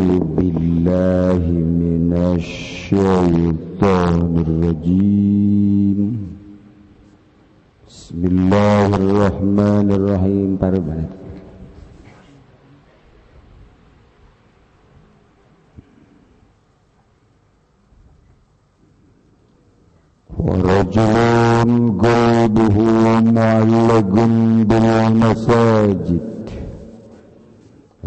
billahi minasyaitonir rajim. Bismillahirrahmanirrahim. Parubana. Warajulun qalbuhu mu'allaqun bil masajid.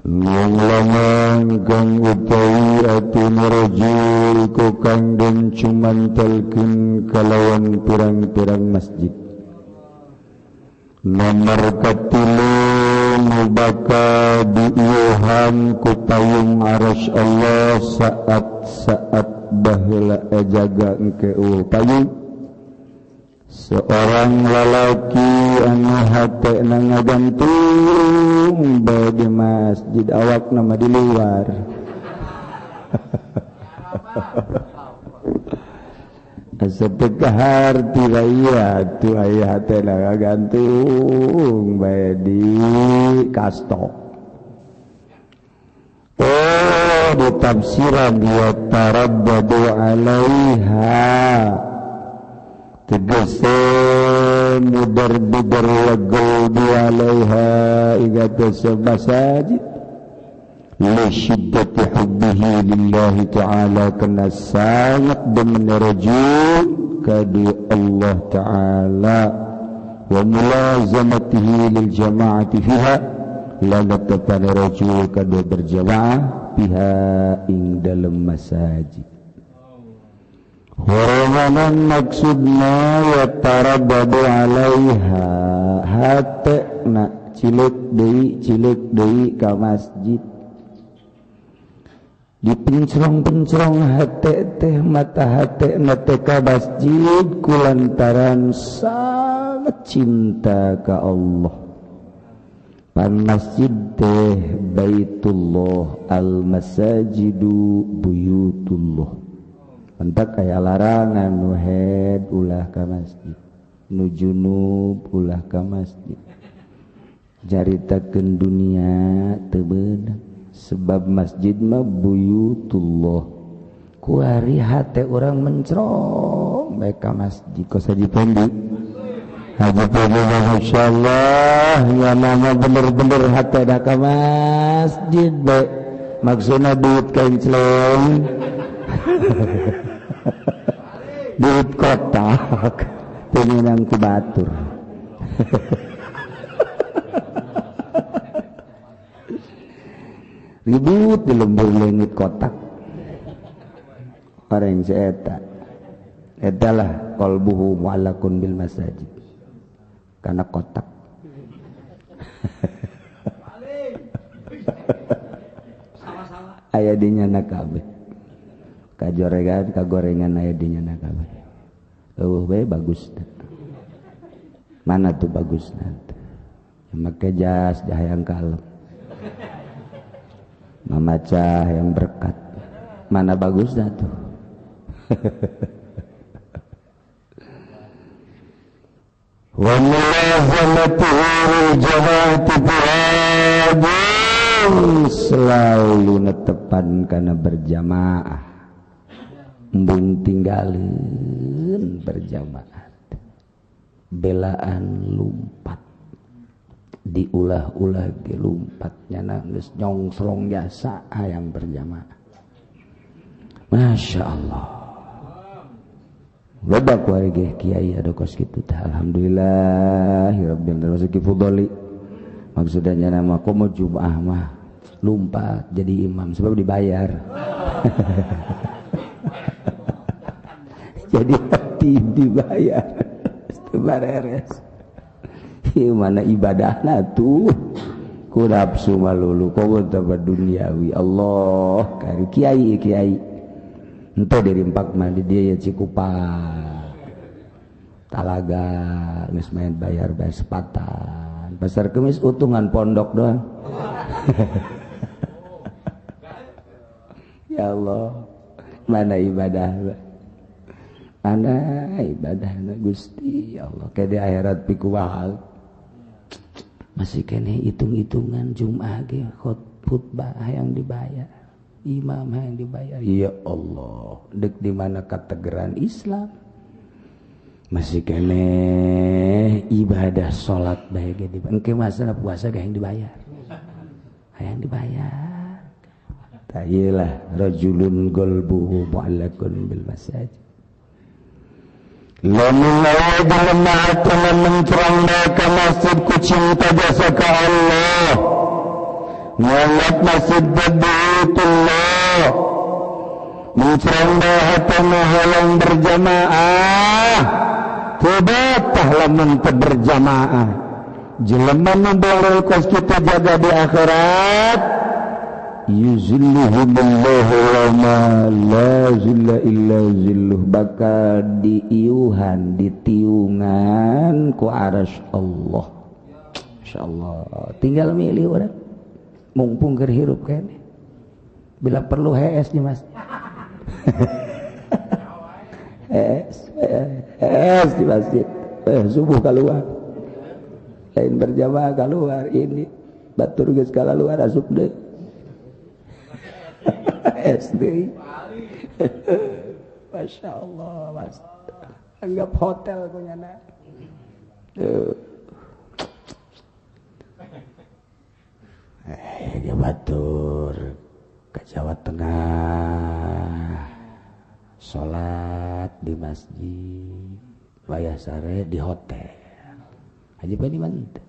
Wong lanang kang utawi atine rajul ku kang den cumantelkeun kalawan pirang-pirang masjid. Nomor katilu mubaka diiuhan ku payung arasy Allah saat baheula jaga engke payung. Seorang lalaki anu hatena ngagantung bae di masjid, awakna mah di luar. Setekah harti raya tu aya hatena ngagantung bae di kasto. Di tafsiran dia tarabbadu alaiha tegese mudar-mudar lagol alaiha igata sebasajid li syiddati hubbihi lillahi ta'ala kena sangat demen rajul kadi Allah ta'ala wa mulazamatihi lil jama'ati fiha lana tepana rajul kadu berjamaah biha ing dalam masajid. Horomanan maksudna ya tarabadu alaiha hate na cilik deui ka masjid. Dipencrong-pencrong hate teh mata hate na teh ka masjid kulantaran sangat cinta ka Allah. Pan masjid teh baitullah, al masajidu buyutullah. Entak aya larangan nu head ulah ka masjid, nu junub ulah ka masjid. Jaritakeun dunia teu beunang, sebab masjid mah buyutullah. Ku ari hate urang mencrong bae ka masjid. Kos Haji Pendi Haji Pendi masyaallah ya nama bener-bener hate da ka masjid bae. Maksudna duit kenclong. Duit kotak pengenang ku batur. Ribut di lembur leungit kotak. Orang seeta etalah qalbuhu mu'allaqun bil masajid karena kotak. Aya di nyana kabeh. Kagorengan aya di nyana kabeh. Bae bagus. Mana tuh bagusna? Make jas yang kalem. Mamaca yang berkat. Mana bagusna tuh? Wa mulazamatuhul jama'ati selalu netepan kana berjamaah. Embung tinggalin berjamaah, belaan lumpat diulah-ulah ge lumpatnya geus nyongsrong jasa hayang berjamaah. Masya Allah. Loba ku ari ge kiai ado kos kitu tah alhamdulillahirabbil rezeki fudhali. Maksudnya nama komo Jumaah mah lumpat jadi imam sebab dibayar. Jadi hati dibayar beres. Mana ibadahna tuh ku nafsu malulu komo taba duniawi. Allah kari kiai ente dirimpak mah di dia ya Cikupa Talaga geus main bayar sepatan pasar Kemis utungan pondok doang. Ya Allah mana ibadah Gusti ya Allah kayak di akhirat piku wahal masih kene hitung-hitungan Jumat ge khutbah yang dibayar imam yang dibayar. Ya Allah, dek di mana kategoran Islam masih kene ibadah salat bae ge dibayar. Engke masalah puasa ge yang dibayar. Hayang dibayar. Tayilah rajulun qalbuhu mu'allaqun bil masajid. Lamun jelema atuh mencerang ka masjid ku cinta jasa ka Allah. Ngangat masjid Baitullah. Mencerang hati halang berjamaah. Cobatah lamun teu berjamaah. Jelema nu boleh kos kita jaga di akhirat. Yuzilluhumullahu lama la zilla illa zilluh, bakal diiuhan ditiungan ku arasy Allah. Insyaallah tinggal milih urang mumpung keur hirup kene bila perlu HS di Mas. HS di masjid subuh keluar lain berjamaah keluar ini batur geus keluar asup deui SD. Masya Allah Mas, anggap hotel kunyana. Dia batur ke Jawa Tengah, sholat di masjid, wayah sare di hotel. Haji Padi mantep.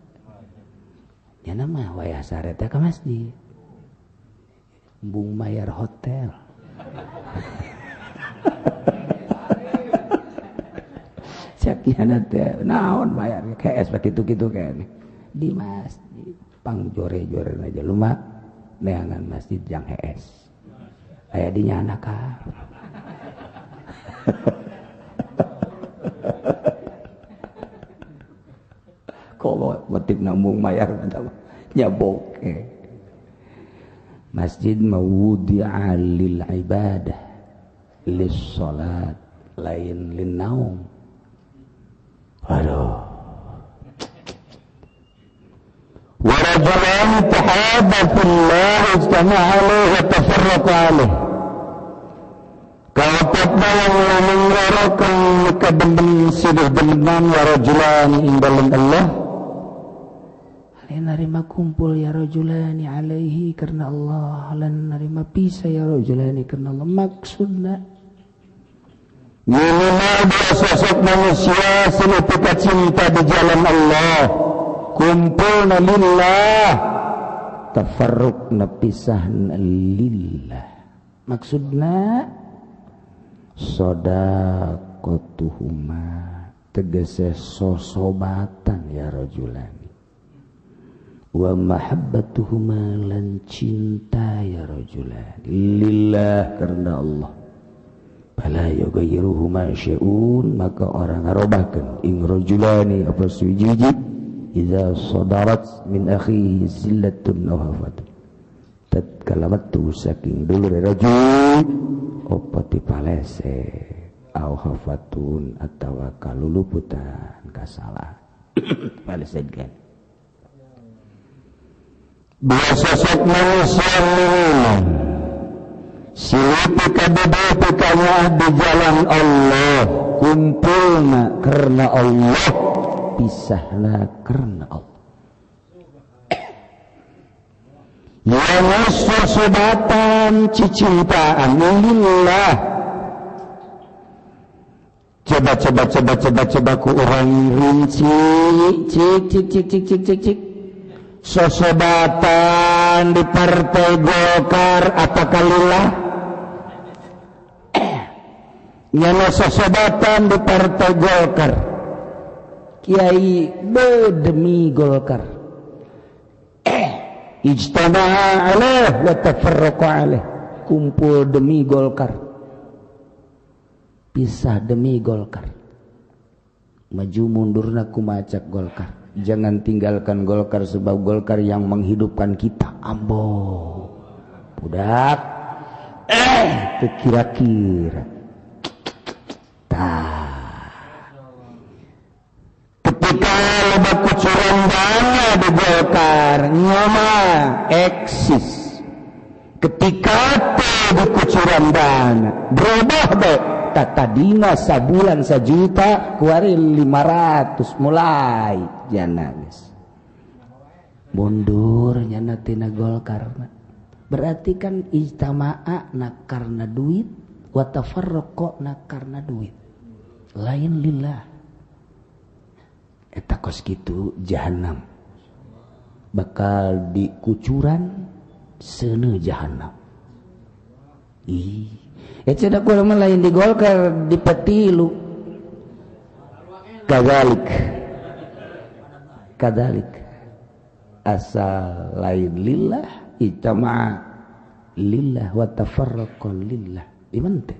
Ya nama wayah sare teh ke masjid. Bung Mayar hotel. Sakiana teh naon bayar KS begitu-gitu kene. Di masjid pang jore-jore aja lumak neangan masjid yang HS. Aya dinya anak ka. Kalau motif nambung mayar nyaboke. Masjid mawudi'a lil ibadah lis salat lain lin naum. Aduh. Wa rajulan tahaba fillah ijtama'a alaihi wa tafarraqa alaihi. Kaupatna yang menggarakan kademben siduh demenan wa rajulani indalam Allah. Narima kumpul ya rajulani alaihi karena Allah, lan narima pisah ya rajulani karena Allah. Maksudna minimal dua sosok manusia selutika cinta di jalan Allah, kumpulna lillah, tafarruqna pisahna lillah. Maksudna shadaqatuhuma tegese sosobatan ya rajulani, wa mahabbatuhuma lan cinta ya rajulan lillah karena Allah. Fala yughayyiruhuma syai'un, maka orang ngarobahkeun ing rajulani apa sujud idza sadarat min akhihi zillatun aw hafatun, tatkala metu saking dulur rajul apa tipalese aw hafatun atawa kaluluputan kasalahan. Paleskan dua sosok manusia silih kadebetanya di jalan Allah, kumpulna karena Allah, pisahna karena Allah. Yang sosobatan cicintaan lillah. Coba ku orang rinci cik sosobatan di Partai Golkar apakah lillah? Nyana sosobatan di Partai Golkar Kiai demi Golkar ijtama'a alaih wa tafarraqa alaih, kumpul demi Golkar, pisah demi Golkar, maju mundurna kumacak Golkar. Jangan tinggalkan Golkar sebab Golkar yang menghidupkan kita. Ambo budak kira-kira ketika loba kucurang dana di Golkar nyama eksis ketika dikucuran dana berubah deh tadina sabulan 1 juta kuari 500 mulai jana guys mundur nyana tina Golkar berarti kan ijtama'a nak karena duit wa tafarraqa nak karena duit lain lillah eta kos kitu jahanam bakal dikucuran seuneu jahanam ih cenah kumaha lain di Golkar di petilu kadalik asal lain lillah ijtama'a lillah wa tafarraqa lillah iman teh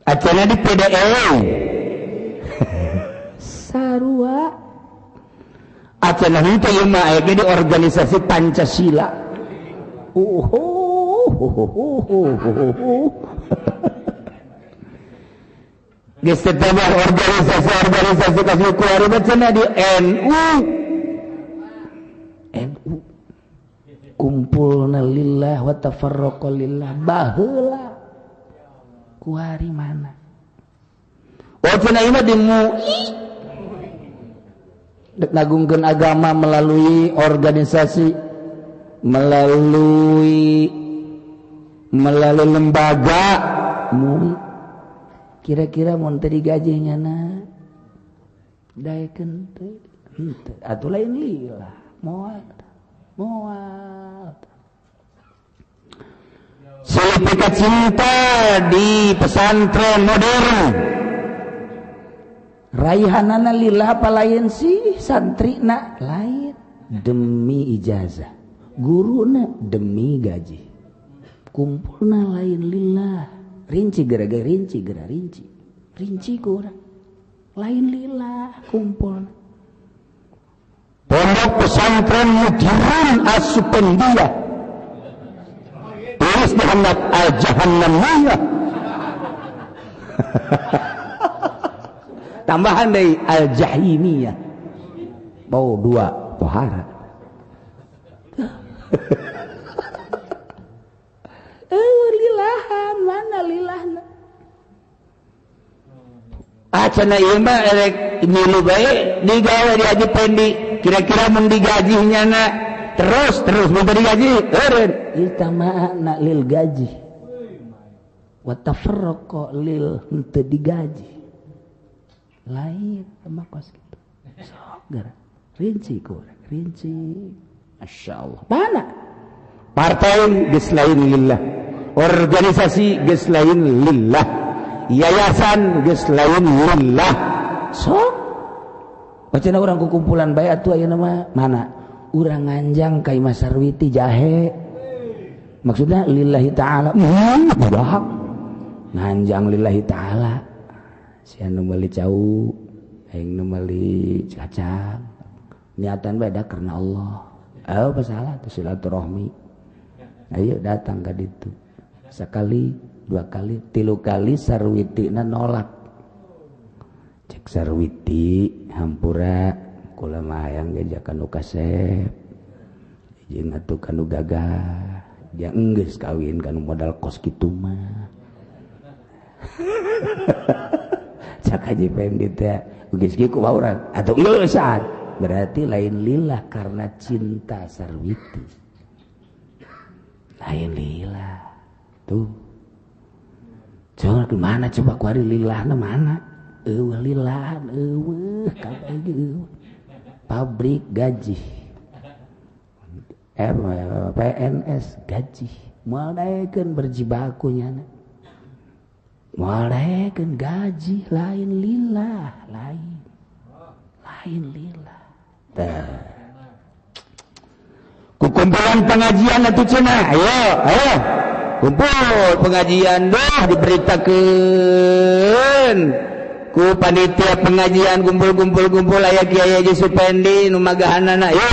acara di PDL sarua acara itu yang mah di organisasi Pancasila geus teh organisasi kasih keluarga cenah di NU kumpulna lillah wa tafarraqa lillah baheula kuari mana cenah ieu mah di MUI dek ngagungkeun agama melalui organisasi melalui lembaga MUI kira-kira mun teu digaji nyana daekeun teh henteu atuh lain lillah moal sertifikat cinta di pesantren modern raihanana lillah apa lain sih santrina lain demi ijazah guruna demi gaji kumpulna lain lillah rinci kurang lain lillah kumpulna pondok pesantren Mudirun As-Supendiyah tulis Muhammad Al-Jahannamiyah tambahan dari Al-Jahimiyah bau 2 pohara lillahan mana lillahna cenah ieu mah erek milu bae digawe di Haji Pendi kira-kira mun digaji nyana terus mun digaji eureun itama'na lil gaji wa tafarraqa lil henteu digaji lain sama kos gitu sok rinci masyaallah mana partai geus lain lillah organisasi geus lain lillah yayasan geus lain lillah sok cenah urang kukumpulan bae atuh ayeuna mah mana urang nganjang ka Imah Sarwiti jahe maksudnya lillahi ta'ala budak nganjang lillahi ta'ala si anu meuli cau aing nu meuli kacang niatan bae da karena Allah apa salah tuh silaturahmi ayo datang ka ditu sekali 2 kali 3 kali Sarwitina nolak cek Sarwiti hampura kula mah hayang diajakan nu kasep jeung atuh kanu gagah jeung geus kawin kanu modal kos kitu mah cak Haji Pendi teh geus kieu ku urang atuh eueusan berarti lain lillah karena cinta Sarwiti lain lillah tuh coba gimana coba kuari lillahna mana lillahan pabrik gaji PNS gaji moal daekeun berjibaku nyana moal daekeun gaji lain lillah lain lillah kukumpulan pengajian atuh cenah ayo kumpul pengajian doh diberitakeun ku panitia pengajian kumpul aya Kiai Haji Supendi nu magahanana yo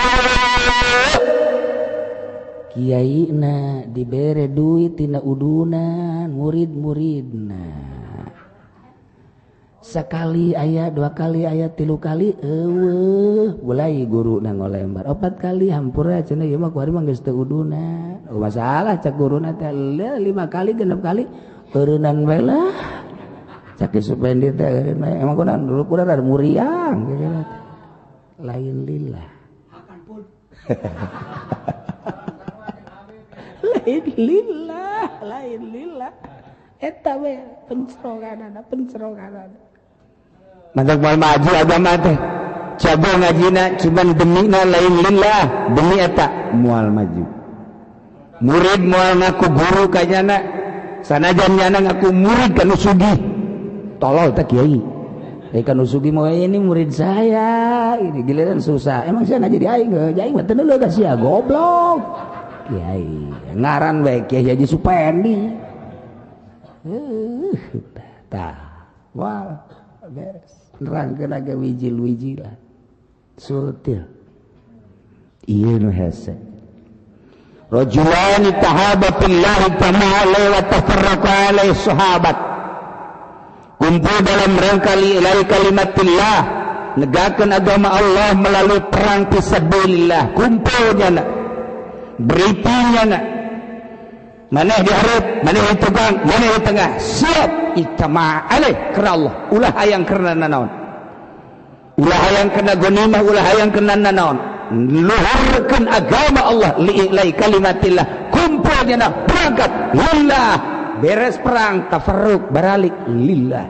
kiaina dibere duit tina udunan murid-muridna sekali aya, 2 kali aya, 3 kali mulai guru na ngolembar 4 kali hampura cenah ieu mah kuari mah geus teu uduna masalah cak guruna teh 5 kali 6 kali eureunnan bae lah cak supendi teh emang kunaon dulu kunaon ada muriang gitu lain lillah lain lillah eta we penceroganana mantap moal maju agama teh coba ngajina cuman demina lain lillah demi eta moal maju murid moal ngaku guru kanyana sanajan nyana ngaku murid kanu sugih tolol teh kiai kanu sugih mah ini murid saya ini giliran susah emang saya ngaji di aing aing mah teu neuleuk ka sia goblok kiai ngaran bae Kiai Haji Supendi tah wah beres nerangkeun aga wijil-wijil lah surtil ieu nu hese rajulani tahaba fillahi ta'ala wa tafarraqa alaihi sahabat kumpul dalam rangka lillahi kalimatillah negakeun agama Allah melalui perang fisabilillah kumpulnya na beritinya na maneh di hareup maneh di tukang maneh di tengah siap ijtama alaih karena Allah ulah hayang karena nanaon ulah hayang kena ghanimah ulah hayang kena nanaon luhurkeun agama Allah lillahi kalimatillah kumpulnya na berangkat lillah beres perang tafarruq baralik lillah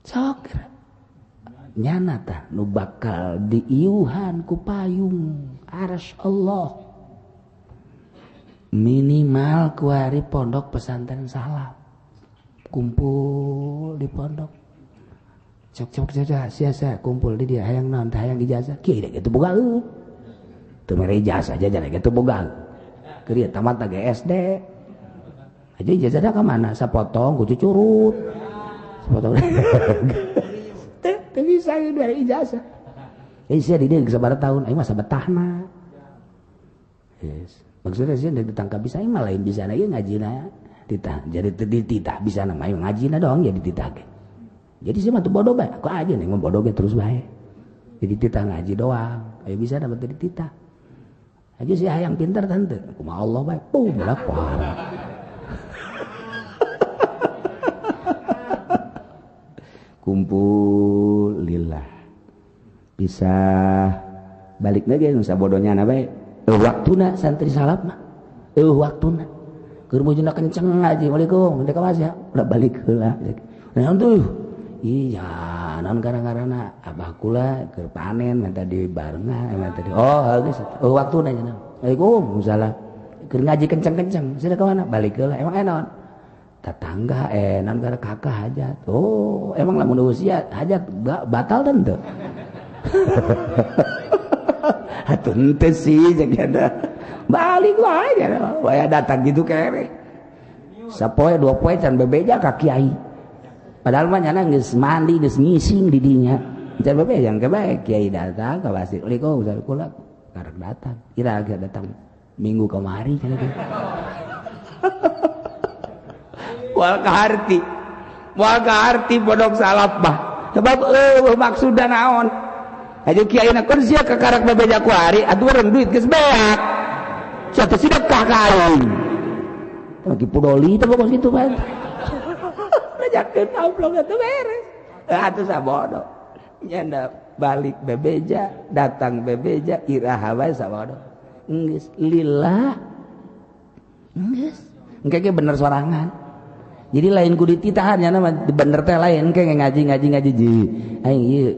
sok nyana tah nu bakal diiuhan ku payung arsy Allah minimal kuari pondok pesantren Salam kumpul di pondok cok sia kumpul di dia hayang naon teh hayang ijazah kieu da kitu boga teu mere ijazah aja da kitu boga keur ieu tamat ge SD aja ijazahna ka mana sapotong ku cucurut sapotong teu bisa dari ijazah sia di dieu sabaraha tahun aing mah sabetahna yes maksudnya sih dari ditangkap bisa aing mah lain bisa na ieu ngajina titah jadi titah bisa na mah ngajina doang jadi titah ge jadi sih mah teu bodoh bae aku aja nih mau bodoh ge terus bae jadi titah ngaji doang ayo bisa dapat dari titah aja sih hayang pintar tante kumaha Allah bae belak parah kumpul lillah bisa balik lagi nu sabodonya na bae waktuna santri salap mah waktuna keur mujuna kenceng ngaji waalaikum ndek ka ya udah balik heula naon tuh iya naon gara-garana abah kula keur panen minta di barengan minta di geus waktuna nya waalaikum salam keur ngaji kenceng-kenceng sida ka mana balik heula emang naon tetangga naon gara kakak hajat emang lamun usia hajat batal teu atuh henteu sih jagana balik wae aya datang gitu kere sapoe 2 poe can bebeja ka kiai padahal mah nyana geus mandi geus ngising di dinya can bebeja yang kebae kiai datang ka basir waalaikum salam kula karek datang kira datang minggu kemari cenah teh wal kaharti bodok salap bah sebab maksudna naon aja kiaina kun sia ka karek bebeja ku hari atuh urang duit geus beak satu sedekah ka aing lagi pudoli teh pokok kitu bae ngajakeun amplop atuh beres atuh sabodo nyanda balik bebeja datang bebeja iraha bae sabodo geus lillah geus engke bener sorangan jadi lain ku dititahan nya mah bener teh lain engke ngaji ji aing ieu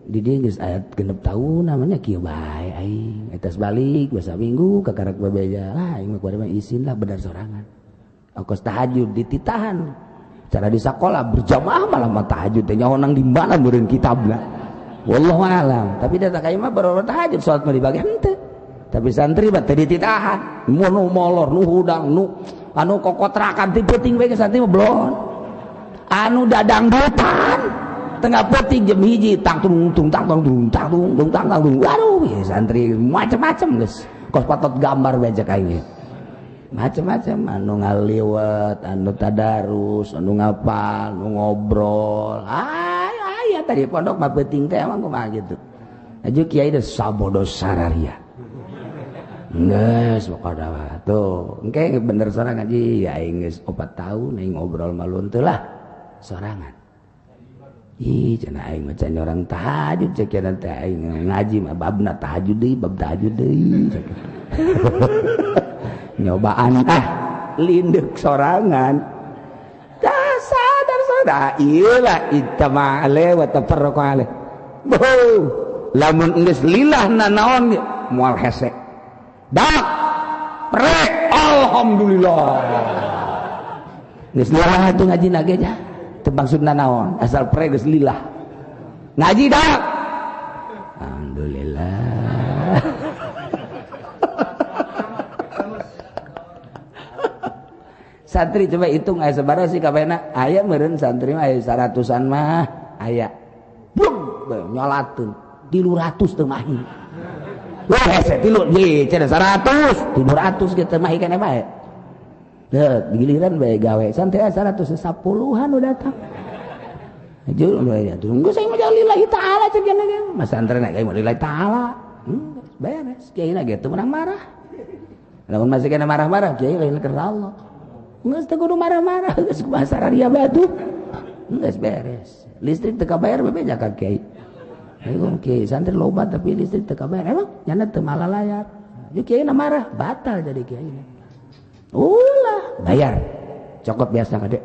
di dieu geus aya 6 tahun namanya kieu bae aing eta balik basa minggu ka karek bebeja lah aing mah kudu mah isin lah bener sorangan ongkos tahajud dititahan cara di sekolah berjamaah malah mah tahajud teh nyaho nang di mana meureun kitabna wallahu alam tapi da kayak mah baru tahajud salat mah dibagi henteu tapi santri mah teu dititahan nu molor nu hudang nu anu kokotrakan ti peuting we santri mah belon anu dadang dutan tengah peuting jam hiji tang tung aduh ya santri macam-macam geus kos patot gambar bae cek aing macam-macam anu ngaliwat, anu tadarus, anu ngapal, anu ngobrol. Aya tadi pondok mah penting teh emang kumaha gitu. Aju kiai teh sabodo sararia. Geus pokona tuh. Engke bener sorangan ngaji ya aing geus 4 tahun aing ngobrol malun teh lah sorangan. Ih cenah aing mah can orang tahajud cek teh aing ngaji mah babna tahajud deui, bab tahajud deui. Nyobaan linduk sorangan sadar iyalah itama'ale wa tafarraqale lamun geus lilahna naon moal hese dak pre alhamdulillah geus lilah atuh ngaji na ge nya teu maksudna naon asal pre geus lilah ngaji dak alhamdulillah. Santri coba hitung aya sabaraha sih kabehna aya meureun santri mah aya 100-an mah aya blum nyolateun 300 teu mahi wah hese 3 ye cenah 100 300 ge teu mahi keneh bae teu giliran bae gawe santri aya 110-an udah datang aju mulai atuh geus aing mah lillahi taala cek gini mas santri nek aing mah lillahi taala beres kiai na ge teu menang marah lamun masih kena marah-marah kiai lain keur Allah. Nggak kudu marah-marah, nggak kumaha sararia batu, nggak beres. Listrik teka bayar bebeja ka kiai. Ayo kiai santri loba tapi listrik teka bayar, emang nyana teu malalayar. Jadi kiai na marah, batal jadi kiai. Ulah bayar, cokot biasa kade.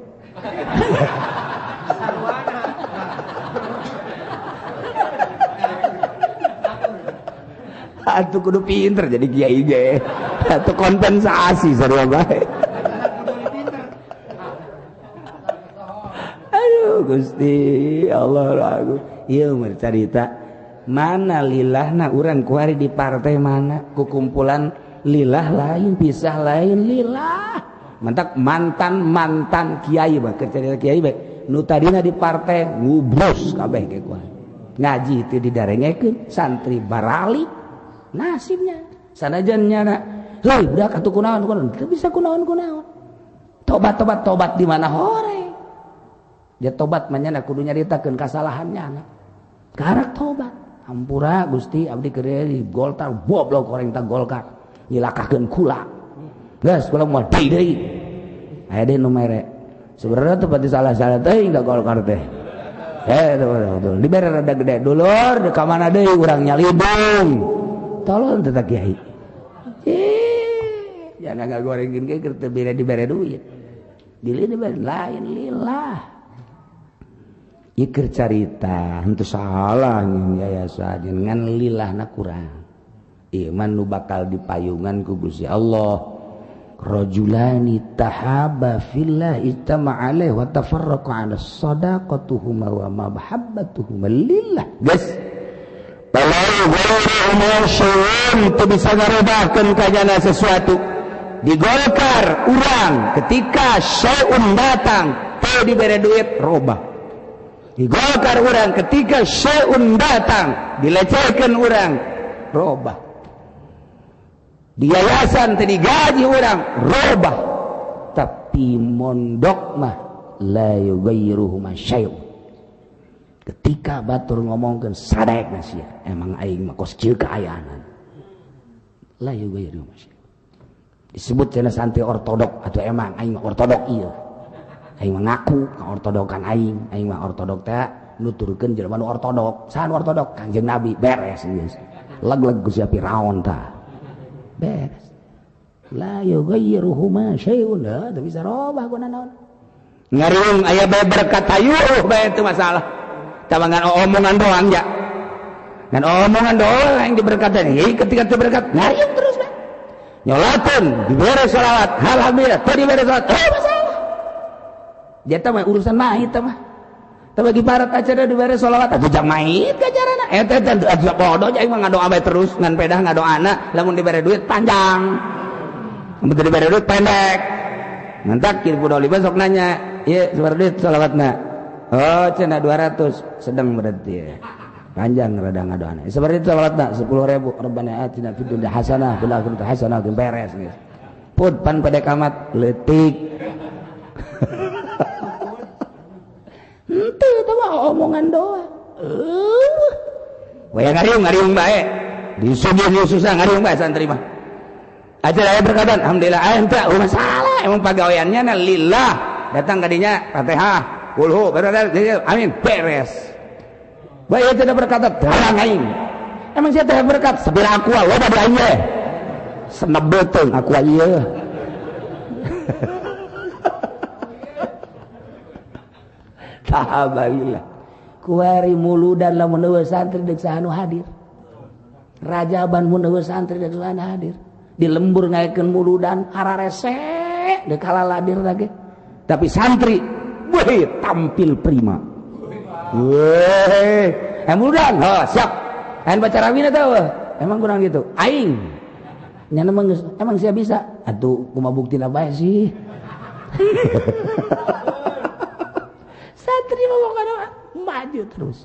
Atuh kudu pinter jadi kiai ge. Atuh kompensasi sarua bae. Gusti Allah lagu ieu mah carita mana lilahna urang kuari di partai mana kukumpulan lilah lain pisah lain lillah mantak mantan kiai bah kerja kiai bae nu tadina di partai ngubrus kabeh ge kuari ngaji teu didarengekeun santri barali nasibnya sanajan nyana heuh budak atuh kunaon teu bisa kunaon tobat di mana hore dia tobat manyana kudu nyaritakeun kasalahannya karak tobat hampura Gusti abdi keur di Golkar boblok goreng ta Golkar nyilakakeun kula geus kula moal deui aya deui nu mere sebenarnya teu pati salah-salah teuing da Golkar teh betul dibere rada gede dulur ka mana deui urang nyalibung tolong teh kiai jangan ngagorengkeun ge keur teu dibere duit dibere lain lillah ikir carita henteu salah yayasan dengan lilahna kurang iman nu bakal dipayungan ku Gusti Allah rajulani tahaba fillah ijtama'a alaihi wa tafarraqa 'ala sadaqatuhuma wa mahabbatuhuma lillah geus itu bisa ngarobakeun kajana sesuatu di Golkar urang ketika syai'un datang teu dibere duit robah di Golkar urang ketika syai'un datang dilecehkeun urang robah di yayasan teu digaji urang robah tapi mondok mah la yughayyiruhu ma syai'un ketika batur ngomongkeun sadayakna sia emang aing mah kos kieu kaayaanan la yughayyiruhu ma syai'un disebut cenah santri ortodok atau emang aing mah ortodok ieu aing mah ngaku ka ortodokan aing mah ortodok teh nuturkeun jelema nu ortodok saha nu ortodok Kangjeng Nabi beres geus leg-leg Gusti Firaun tah beres la yughayyiruhu ma syai'un teu bisa robah guna naon ngariung aya bae berkat hayuh bae teu masalah tabangan omongan doang ya ngan omongan doang yang diberkatan ketika teu berkat ngariung terus bae nyolateun dibere sholawat alhamdulillah teu dibere sholawat masalah dia mah urusan mait mah teu bagi barat acara dibere sholawat atuh jang mait kajarana eta teh bodoh aing mah ngadoa bae terus ngan pedah ngadoana lamun dibere duit panjang lamun teu dibere duit pendek mantak kieu budoli besok nanya ieu sabar duit sholawatna oh cenah 200 sedang berarti ya panjang rada ngadoana sabar duit sholawatna 10.000 rabbana atina fid dunya hasanah fil akhirati hasanah beres geus put pan pada kamat letik ente itu mah omongan doa waya ngariung bae disugih susah ngariung bae santri mah aja aya berkatan alhamdulillah ente masalah emang pagaweannya na lillah datang kadinya Fatihah kulhu amin beres bae teh berkata terang aing emang sia teh berkat sabira aku loba di aing teh senebeuteung aku ieu tahabalillah kuari muludan lamun eueuh santri deuk sahanu hadir rajaban mun eueuh santri deuk sahanu hadir di lembur ngaekeun muludan hararese deuk halaladir lagi tapi santri weh tampil prima weh muludan siap ayeuna baca rawina teh emang kurang gitu aing nya emang sia bisa atuh kumaha buktina bae sih santri mah maju terus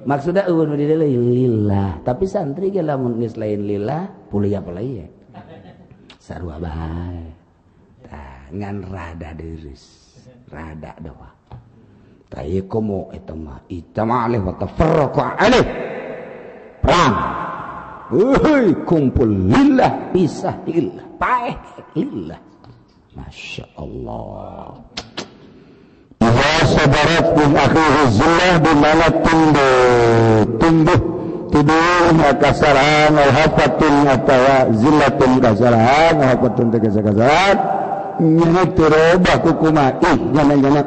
maksudnya eueun di lillah tapi santri ge lamun geus lain lillah puluh apalai sarua bae tah ngan rada deurus rada doa tah ieu komo eta mah alih wa tafarraqu alih perang kumpul lillah pisah lillah paeh lillah masya Allah sabarat bin akhihi zillah dimana tumbuh tidur kasaran al-hafatun atawa zillatun kasaran al-hafatun kasaran ini terubah kukumah jangan-jangan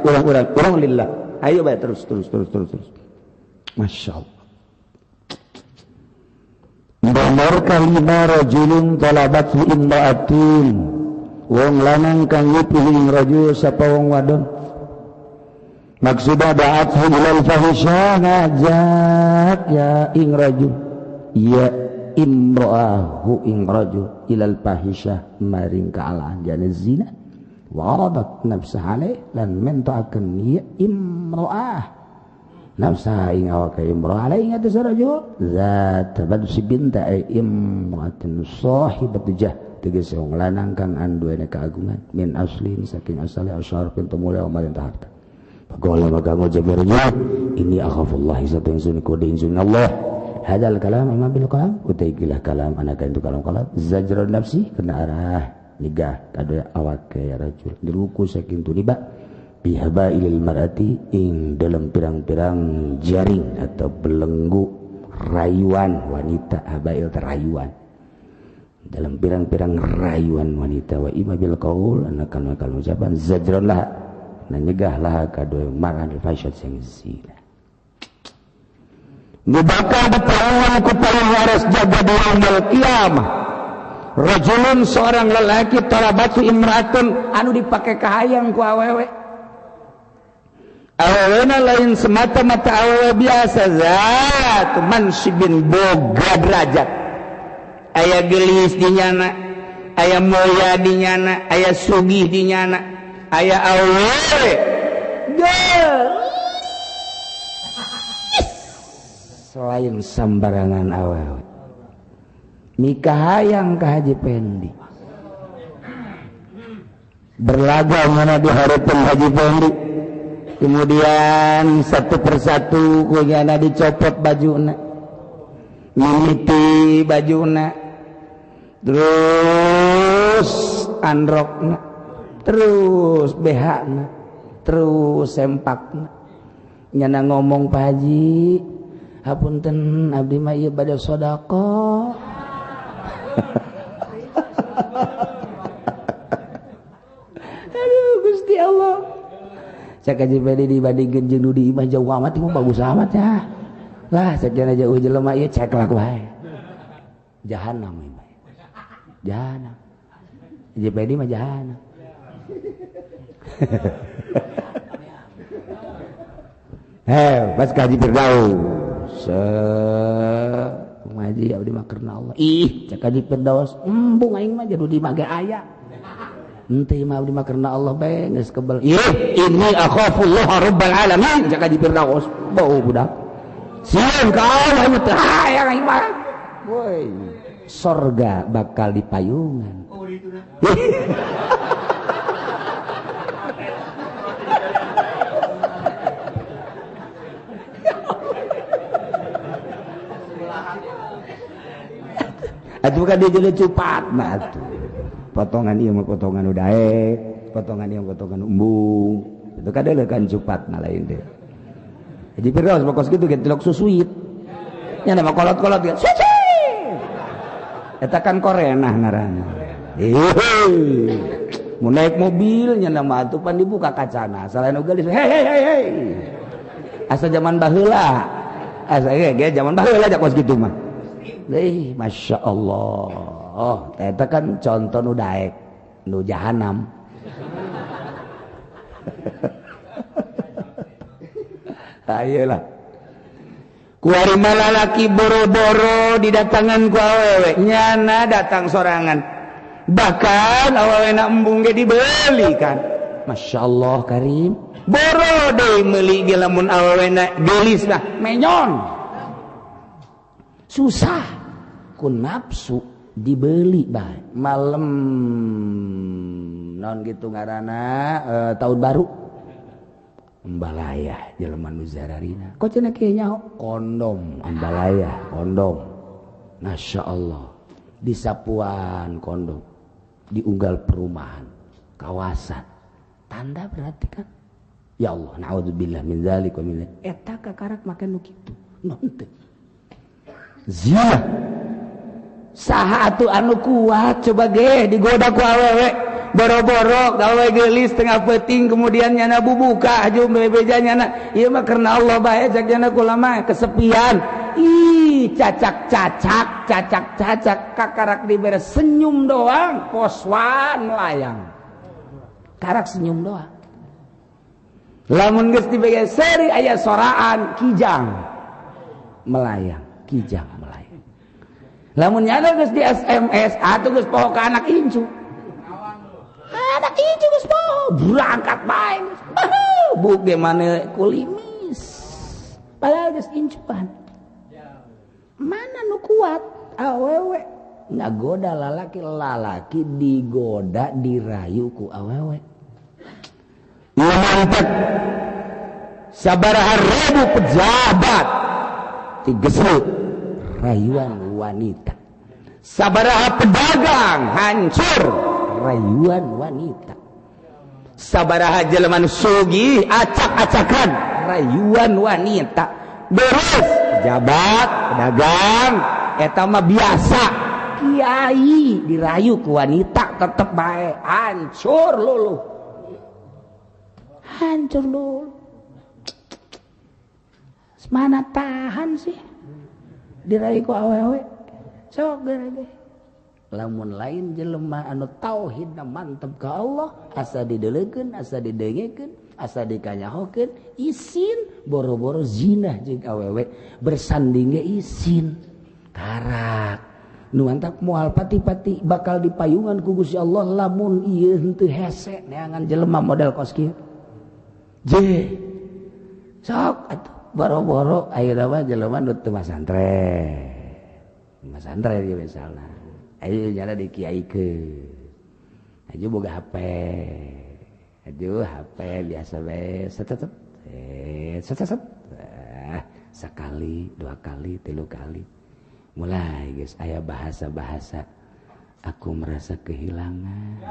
kurang lillah ayo baik terus masya Allah nomor kalima rajulun talabat fi imra'atin wong lanang kang nguping rajul sapa wong wadon maksudnya da'athu ilal fahisyah ngajak ya ing rajul ya imra'ahu ing rajul ilal fahisyah maring kaalaan jana zina waradat nafsah alaih lan menta'akan ya imra'ah nafsah ing awaka imra'ah alaih ingat rajul zat badsi binta ay imra'atin sahibatu jah tegese wong lanang kang anduene keagungan min aslin saking asale asyarfin tumulya marinta harta Pagola maka ngujamirnya ini akhafullah isatu yang sunni kode insun Allah hadal kalam imam bil kalam utaikilah kalam anakan itu kalam zajrun nafsi kena arah nigah kada awak ya rajul diruku saking tuniba bihaba ilil marati ing dalam pirang-pirang jaring atau belenggu rayuan wanita habail terayuan dalam pirang-pirang rayuan wanita wa ima bil qaul anakan kalau ucapan zajrun lah nyegahlah kadue maran fasyad sing zina bakal diperlawan ku paling waras jaga di yaumul qiyamah rajulun seorang lelaki talabatu imratun anu dipake kahayang ku awewe awewena lain semata-mata awewe biasa zat mansibin boga derajat aya gelis di nyana aya moya di nyana aya sugih di nyana aya awewe selain sambarangan awewe mikahayang ka Haji Pendi berlaga mana di harapan Haji Pendi kemudian satu persatu kunyana dicopot bajuna mimiti bajuna terus androkna terus behakna terus sempakna nyana ngomong Pak Haji hapunten abdi mah ieu bade sedekah aduh Gusti Allah cak Haji Pedi dibandingkeun jeung nu di imah jauh amat mah bagus amat ya lah sakjana jauh jelema ieu cek lah wae jahanam imah jahanam Haji Pedi mah jahanam pas kaji Firdaus ngaji abdi mah karena Allah cek kaji Firdaus embung aing mah jadi di mage aya henteu mah abdi mah karena Allah bae geus kebal ini akhafullah rabbal alamin cek kaji Firdaus bau budak sieun ka Allah mah teu hayang aing mah woi sorga bakal dipayungan Atuh kan dia jadi cupat nah atuh. Potongan ieu mah potongan udae, potongan ieu potongan umbung. Itu kan deuleu kan cupat na lain teh. Jadi Firdaus bakos kitu ge tilok susuit. Nya nama kolot-kolot ge suci. Eta kan korenah ngaranna. Mun naik mobil nya nama atuh pan dibuka kacana. Selain ugal hei. Asa zaman baheula. Asa ge zaman baheula aja kos kitu mah. Masya Allah eta kan contoh nu daek nu jahanam. Ayolah kuari malalaki boro-boro didatangan ku awewe nyana datang sorangan bahkan awewe na embung ge dibeli kan. Masya Allah Karim boro deh meuli ge lamun awewe na gelis nah menyon susah ku nafsu dibeli bae malam naon gitu ngaranna tahun baru embalaya jelema nu zararina kok cenah kieu nyaho kondom embalaya kondom Masya Allah di sapuan kondom di unggal perumahan kawasan tanda berarti kan ya Allah naudzubillah min dzalik wa min eta kakarak make nu kitu naon teh zina saha atuh anu kuat coba ge digoda ku awewe boro-boro gawe geulis tengah peuting kemudian nyana bubuka aju bebeja nyana ieu mah karena Allah bae cak nyana kulama kesepian ih cacak kakarak dibere senyum doang poswan melayang karak senyum doang lamun geus dibege seri aya soraan kijang melayang kijang melayang lamun nyana geus di SMS atuh geus poho ka anak incu anak incu geus poho berangkat bae buk ge mane kulimis padahal geus incuan mana nu kuat awewe ngagoda lalaki digoda dirayu ku awewe mantep sabaraha ribu pejabat tigeslu rayuan wanita sabaraha pedagang hancur rayuan wanita sabaraha jelema sugih acak-acakan rayuan wanita beres pejabat pedagang eta mah biasa kiai dirayu ku wanita tetep bae hancur luluh mana tahan sih dirayu ku awewe sok ge lamun lain jelema anu tauhidna mantep ka Allah asa dideulekeun asa didengekeun asa dikanyahokeun isin boro-boro zina jeung awewe bersanding ge isin karak nu mantap moal pati-pati bakal dipayungan ku Gusti Allah lamun ieu henteu hese neangan jelema model kos kieu je sok atuh boro-boro ayeuna mah jelema nu teu masantren ieu misalna ayo nyana dikiaikeun aja boga HP aduh HP biasa bae set sekali dua kali tilu kali mulai guys aya bahasa-bahasa aku merasa kehilangan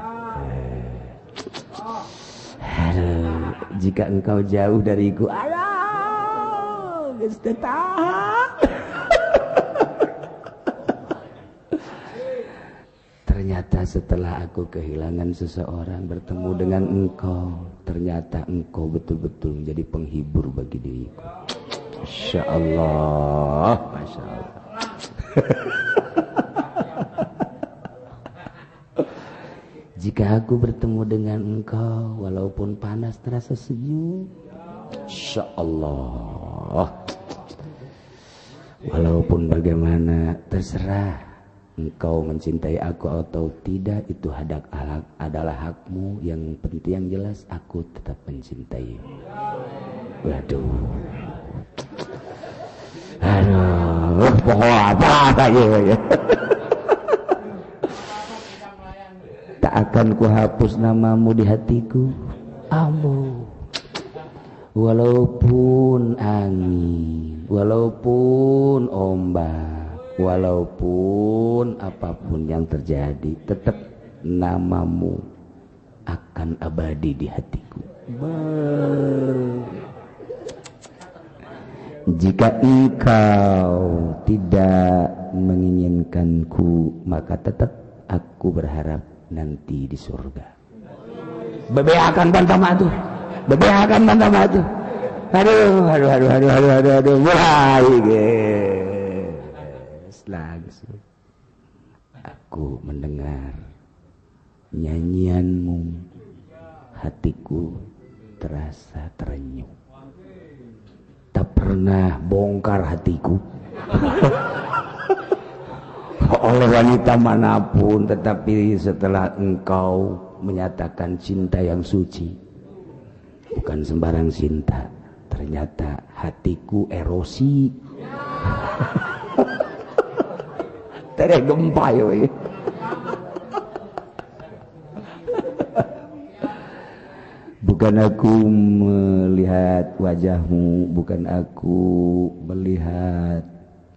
aduh jika engkau jauh dariku aduh geus teu tahan ternyata setelah aku kehilangan seseorang bertemu dengan engkau ternyata engkau betul-betul menjadi penghibur bagi diriku. Masya Allah Masya Allah jika aku bertemu dengan engkau walaupun panas terasa sejuk Masya Allah walaupun bagaimana terserah engkau mencintai aku atau tidak itu adalah hakmu yang penting yang jelas aku tetap mencintai. Waduh poho apa ya tak akan kuhapus namamu di hatiku. Ambo, walaupun angin, walaupun ombak, walaupun apapun yang terjadi, tetap namamu akan abadi di hatiku. Jika engkau tidak menginginkanku, maka tetap aku berharap nanti di surga. Bebeakan bantah matu, bebeakan bantah matu. Aduh, mulai guys. Langsung aku mendengar nyanyianmu, hatiku terasa terenyuh. Tak pernah bongkar hatiku oleh wanita manapun, tetapi setelah engkau menyatakan cinta yang suci, bukan sembarang cinta, ternyata hatiku erosi. Tere gempa ya. Bukan aku melihat wajahmu, bukan aku melihat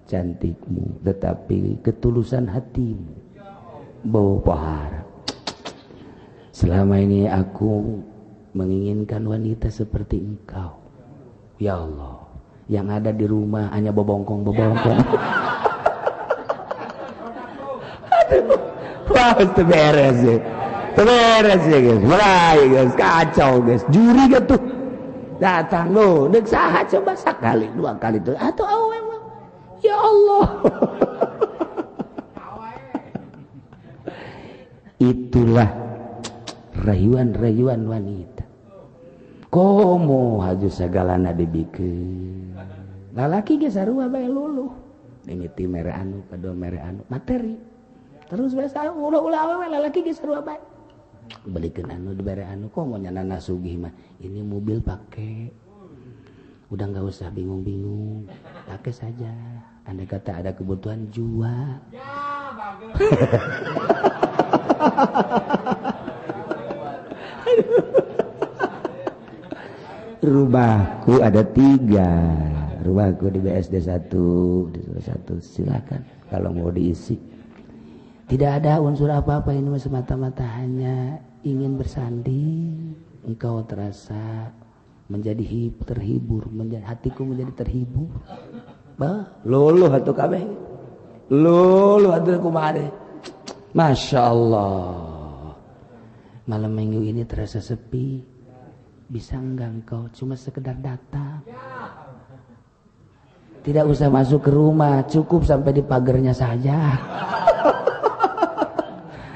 cantikmu, tetapi ketulusan hatimu. Bawa pahara. Selama ini aku menginginkan wanita seperti engkau. Ya Allah, yang ada di rumah hanya bobongkong-bobongkong. Aduh, wah, itu beres ya. Beres ya guys, mulai guys, kacau guys, juri gitu datang lo, dek sahat coba sekali, 2 kali tuh, atau awe ya Allah. Itulah rayuan-rayuan wanita. Komo haju sagalana dibikin. Lalaki ge sarua bae luluh. Mimiti mere anu, kado mere anu, materi. Terus biasa ulah-ulah awewe lalaki ge sarua bae. Belikan anu dibere anu, kok mau nyana sugih mah ini mobil pakai, udah nggak usah bingung-bingung, pakai saja. Andai kata ada kebutuhan jual. Ya, bagus. Rumahku ada 3, rumahku di BSD 1, di 1, silakan kalau mau diisi. Tidak ada unsur apa-apa, ini semata-mata hanya ingin bersanding. Engkau terasa menjadi terhibur, hatiku menjadi terhibur. Bah, luluh atuh kabeh. Luluh atuh kumaha. Masya Allah. Malam minggu ini terasa sepi. Bisa enggak engkau cuma sekedar datang? Tidak usah masuk ke rumah, cukup sampai di pagarnya saja.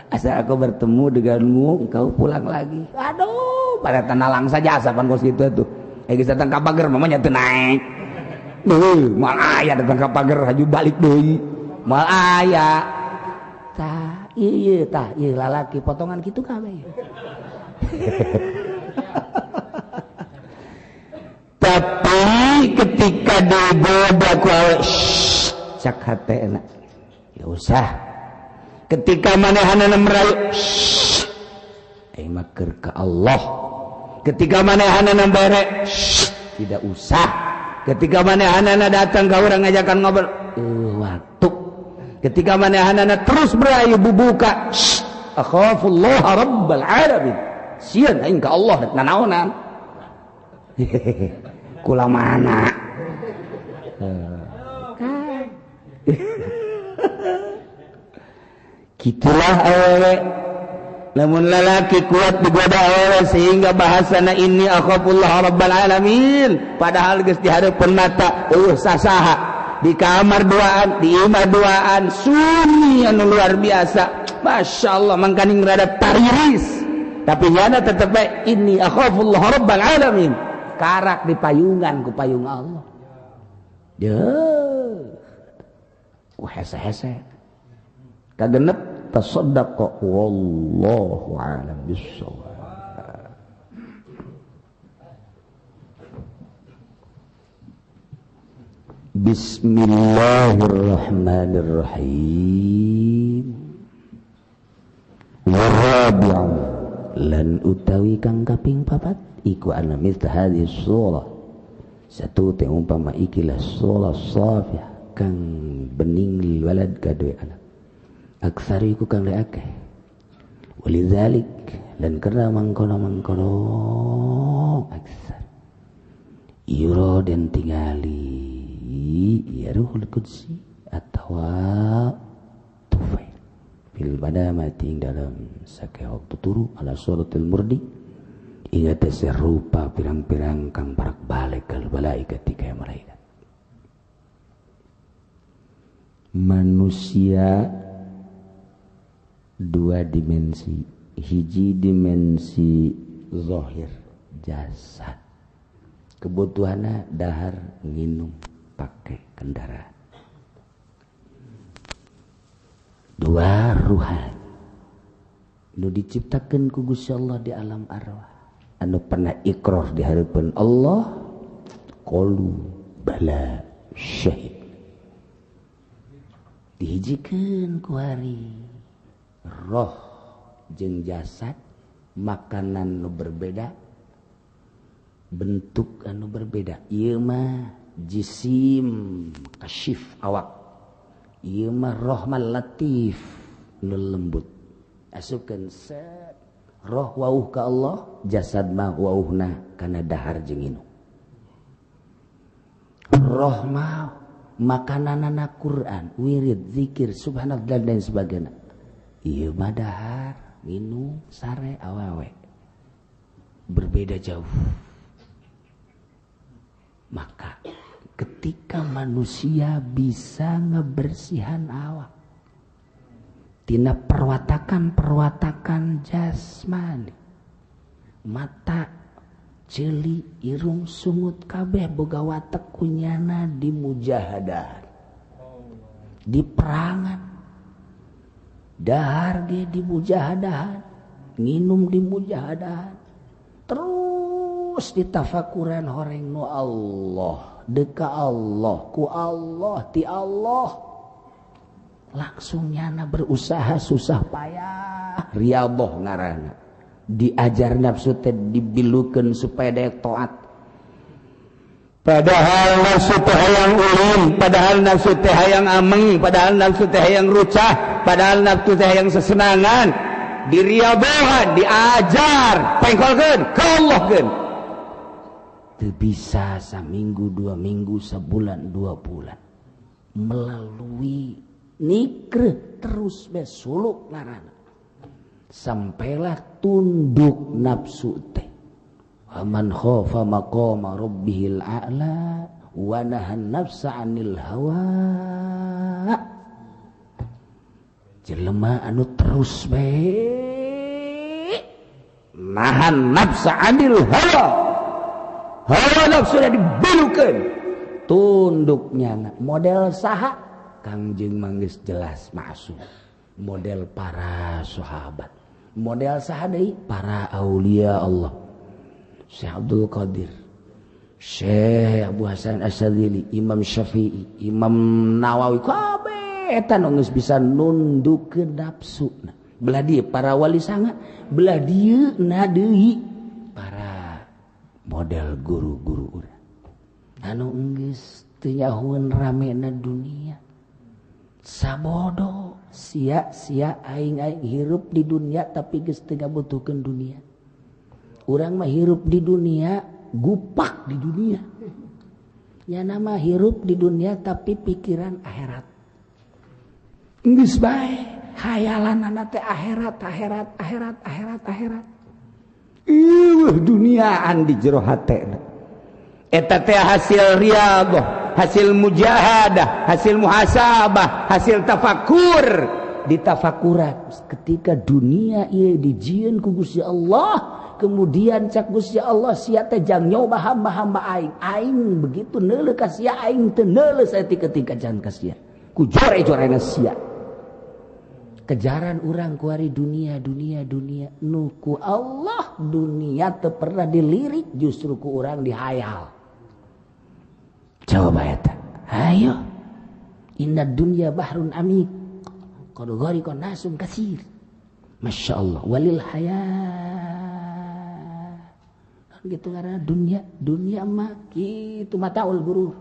Asal aku bertemu denganmu, engkau pulang lagi. Aduh, pada tenalang saja asapan kos gitu tuh. Geus datang ka pager mamanya teu naik. Mal aya datang ka pager haju balik deui. Mal aya. Tah, ieu lalaki potongan kitu kabeh. Tapi ketika digoda ku cak hatena. Ya usah. Ketika manehana merayu maker ke Allah. Ketika manehana bare tidak usah. Ketika manehana datang ke orang ngajakan ngobrol waktu. Ketika manehana terus merayu bubuka akhafullah rabbal alamin, sieun aing ka Allah dan naonan. Kula mana gitulah awewe. Namun lalaki kuat digoda awewe sehingga bahasana ini akhafullah rabbal alamin, padahal geus di hareupeun mata sasaha di kamar duaan, di imah duaan, sunyi anu luar biasa. Masya Allah, mangkaning rada tariris, tapi nyana tetep ini akhafullah rabbal alamin, karak di payungan ku payung Allah. Ku hese-hese kagenep tasaddaqa wallahu a'lam bissawab. Bismillahirrahmanirrahim. warabi'u lan utawi kang kaping papat iku ana mithla hadhihi shalah satu teh umpama ikilah shalah safiyah kang bening lil walad kadue anak aksari ku kang leake walidzalik dan karena mangkono aksar yura dan tingali ya ruhul qudsi atawa tufail fil badamati dalam sake waktu turu ala suratul murdi ingat serupa pirang-pirang kang parak balik kal malaikat ketika malaikat manusia dua dimensi hiji dimensi zahir jasad kebutuhanna dahar nginum pakai kendaraan dua ruhan nu diciptakeun ku Gusti Allah di alam arwah anu pernah iqrar di harapan Allah qalu bala syahid dihijikeun ku hari roh jeung jasad makanan nu berbeda bentuk anu berbeda ieu mah jisim kasyif awak ieu mah roh mah latif nu lembut asupkeun set roh wauh ka Allah jasad mah wauhna kana dahar jeung inung roh mah makananana Quran wirid zikir subhanallah dan sebagainya ieu mah dahar minum sare awewe berbeda jauh maka ketika manusia bisa ngebersihan awak tina perwatakan jasmani mata ceuli irung sungut kabeh boga watek kunyana di mujahadah di perangan dahar ge di mujahadah nginum di mujahadah terus ditafakuran horeng nu Allah deka Allah ku Allah ti Allah langsung nyana berusaha susah payah riyadhah ngaranna diajar nafsu teh dibilukeun supaya daya taat padahal nafsu teh hayang ulin padahal nafsu teh hayang ameng padahal nafsu teh hayang rucah padahal nafsu teh hayang sesenangan diriyadhahan diajar pengkolkeun kaallahkeun teu bisa saminggu 2 minggu sebulan 2 bulan melalui nikreh terus besuluk ngaranna sampailah tunduk nafsu teh man khafa maqama rabbihil a'la wa nahan nafsa 'anil hawa jelema anu terus bae nahan nafsa 'anil hawa hawa nafsunya dibilukeun tunduknya model saha Kangjeng manggeus jelas masuk model para sahabat model saha deui para aulia Allah Syekh Abdul Qadir Syekh Abu Hasan Asyadzili Imam Syafi'i Imam Nawawi kabeh eta nu geus bisa nundukkeun nafsuna belah dieu para wali sanga belah dieu na deui para model guru-guru urang anu geus teu nyahoeun ramena dunia sabodo sia-sia aing hirup di dunia tapi geus teu ngabutuhkeun dunia urang mah hirup di dunia gupak di dunia nya nama hirup di dunia tapi pikiran akhirat geus bae hayalanna teh akhirat duniaan di jero hatena eta teh hasil riyadhah hasil mujahadah hasil muhasabah hasil tafakur ditafakuran ketika dunia ieu dijieun ku Gusti Allah kemudian cak Gusti Allah sia teh jang nyoba hamba-hamba aing begitu neuleuh ka sia aing teu neuleuh saeutik-eutik can ka sia ku jore-jorena sia kejaran urang ku ari dunia nu ku Allah dunia teu pernah dilirik justru ku urang dihayal coba eta ayo inna dunya bahrun amik qad gharqa nasum katsir Masya Allah. Walil haya. Gitu karena dunia mah gitu mataul gurur.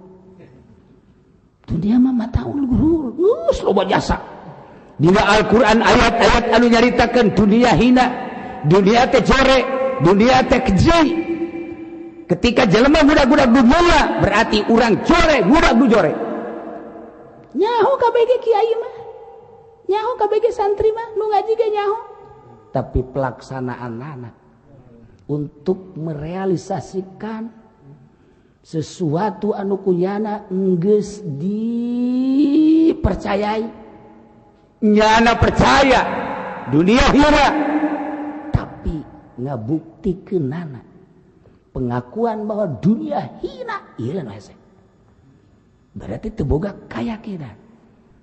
Dunia mah mataul gurur. Loba jasa. Dina Al-Qur'an ayat-ayat anu nyaritakeun dunia hina, dunia teh jore, dunia teh keji. Ketika jelema budak-budak dunia berarti urang jore, budak du jore. Nyaho KBG kiai mah. Nyaho KBG santri mah nu ngaji ge nyaho. Tapi pelaksanaanna untuk merealisasikan sesuatu anu kunyana geus dipercayai, nyana percaya dunia hina, tapi ngabuktikeunana pengakuan bahwa dunia hina ieu hese. Berarti teu boga kayakinan.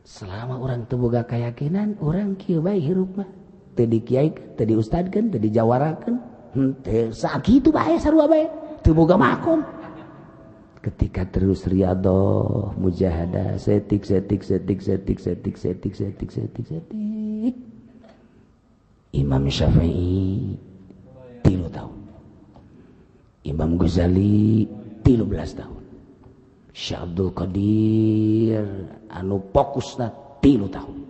Selama orang teu boga kayakinan, orang kieu bae hirup mah teu dikiaikeun, teu diustadkeun, teu dijawarakeun. Sakitu bae sarua bae teu boga makom. Ketika terus riyadhah mujahadah setik Imam Syafi'i 3 tahun, Imam Ghazali 13 tahun, Syekh Abdul Qadir anu fokusna 3 tahun.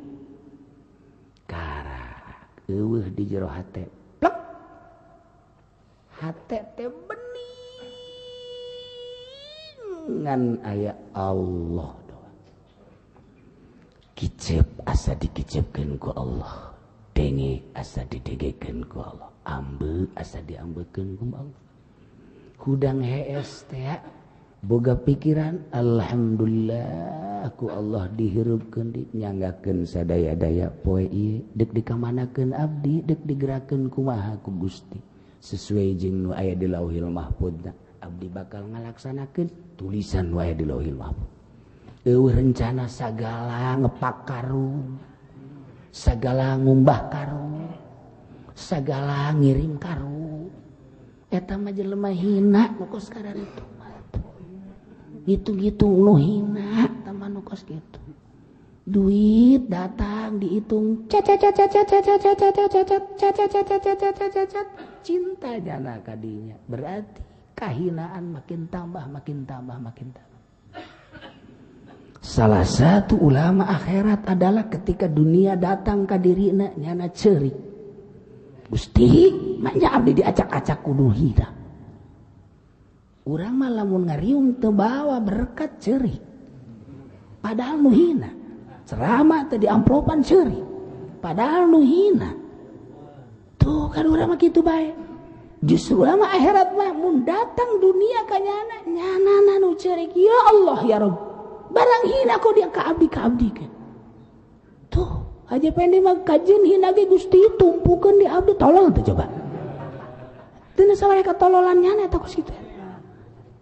Karak eueuh di jero hate hate teh beningan aya Allah doa. Kicep asa dikicepkeun ku Allah, denge asa didengekeun ku Allah, ambe asa diambekeun ku Allah. Hudang hees teh boga pikiran alhamdulillah ku Allah dihirupkeun dinyanggakeun sadaya-daya poe ieu deuk dikamanakeun abdi, deuk digerakeun kumaha ku Gusti. Sesuai jeung nu aya di Lauhil Mahfuz, abdi bakal ngalaksanakeun tulisan nu aya di Lauhil Mahfuz. Eueuh rencana sagala ngepak karung, sagala ngumbah karung, sagala ngirim karung. Eta mah jelema hina nu kos kadarito. Hitung-hitung nu hina tambah nu kos kitu. Duit datang dihitung cinta jana kadinya, berarti kahinaan makin tambah. Salah satu ulama akhirat adalah ketika dunia datang ka dirina nyana ceurik. Gusti manya abdi diacak-acak kudu hina. Urang mah lamun ngariung teu bawa berkat ceurik, padahal nu hina. Ceramah tadi amplopan ceri, padahal nu hina. Tuh kan urang mah kitu bae. Justru mah akhirat mah mun datang dunia ka nyana nu ceri, ya Allah ya Rabb. Barang hina kok dia ka abdi kan. Tuh, aja pende mah kajeun hina ge Gusti tumpukeun di abdi tolong teh coba. Teu salah katololan nyana eta kos kitu.